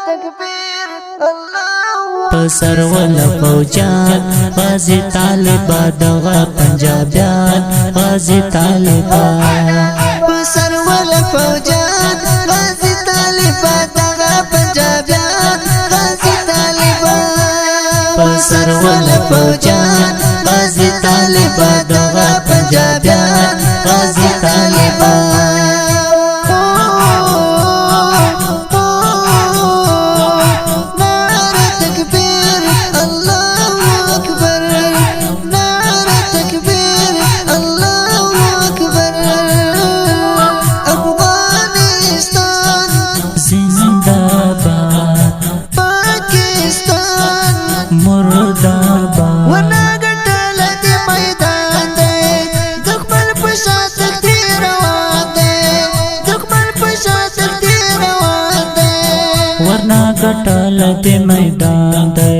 تکبیر الله پسر ولا فوجان غازی طالبان دغه پنجابیان غازی طالبان پسر ولا فوجان غازی طالبان دغه پنجابیان غازی طالبان پسر ولا فوجان غازی طالبان دغه پنجابیان غازی طالبان गटल दे मैदान दे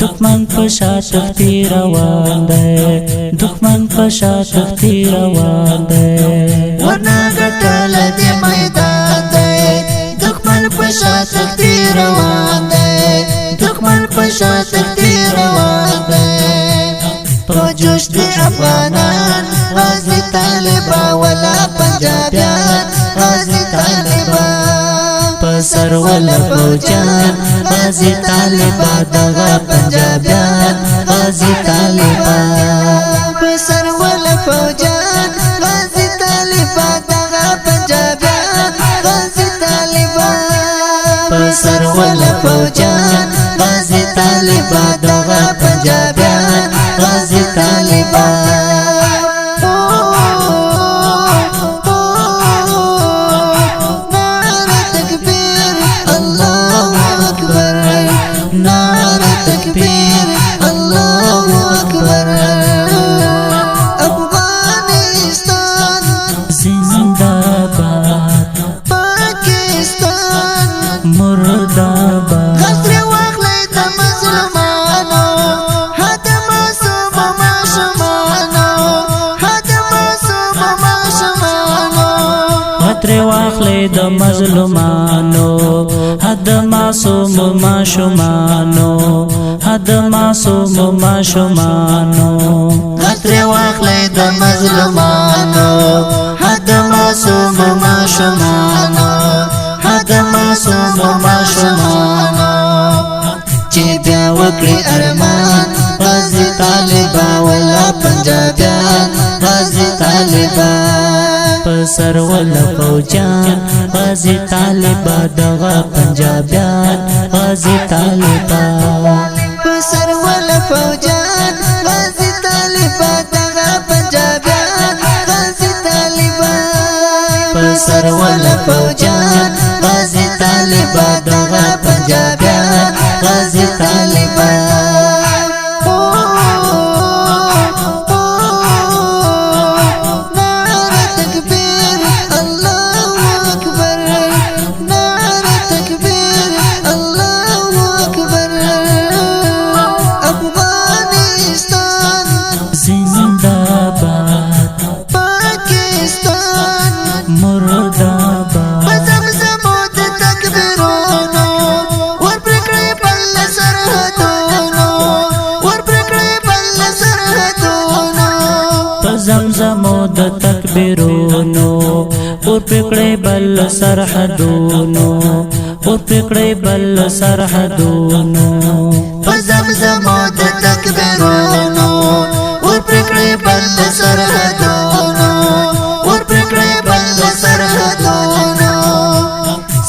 दुश्मन पशा तख्ती रवान दे दुश्मन पशा तख्ती रवान दे वरना गटल दे मैदान दे दुश्मन पशा तख्ती रवान दे दुश्मन पशा तख्ती रवान दे जोश दे अफगानान غازی طالبان ولا पंजाबियान غازی طالبان پسر ولا فوجان غازی طالبان دغه پنجابیان غازی طالبان پسر ولا فوجان غازی طالبان دغه پنجابیان غازی طالبان پسر ولا فوجان غازی طالبان دغه پنجابیان غازی طالبان د مظلومانو حد معصوم ماشومانو حد معصوم ماشومانو خطر واخلې د مظلومانو حد معصوم ماشومانو حد معصوم ماشومانو چې بیا وکړي ارمان غازی طالبان ولا پنجابیان غازی طالبان پسر ولا فوجان غازی طالبان دغه پنجابیان غازی طالبان پسر ولا فوجان غازی طالبان دغه پنجابیان غازی طالبان پسر ولا فوجان غازی طالبان دغه پنجابیان غازی طالبان زمزمو د تکبیرونو اور پکړې بل سرحدونو اور پکړې بل سرحدونو زمزمو د تکبیرونو اور پکړې بل سرحدونو اور پکړې بل سرحدونو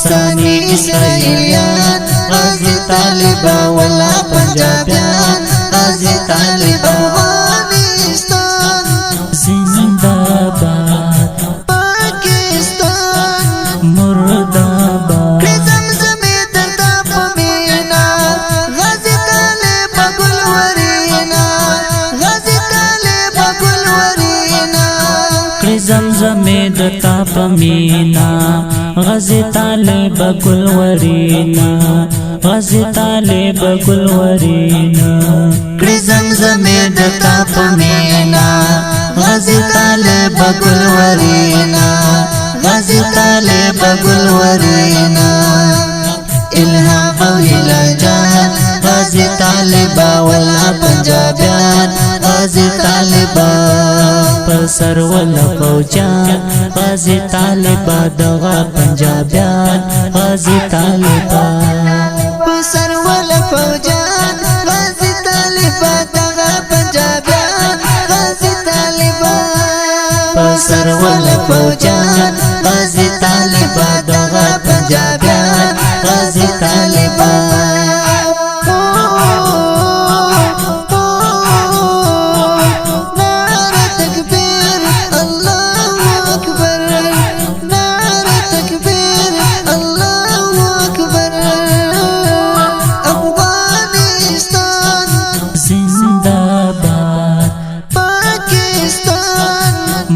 ثاني اسرائیلیان غازی طالبان ولا پنجابیان غازی طالبان زمزمې د تا په مینا غازی طالب ګل ورینا غازی طالب ګل ورینا کړي زمزمې د تا په مینا غازی طالب ګل ورینا غازی طالب ګل ورینا الهام او هلاجان غازی طالبا ولا پنجابیان غازی طالبا پسر ولا فوجان غازی طالبا دغا پنجابیان غازی طالبا پسر ولا فوجان غازی طالبا دغا پنجابیان غازی طالبا پسر ولا فوجان غازی طالبا دغا پنجابیان غازی طالبا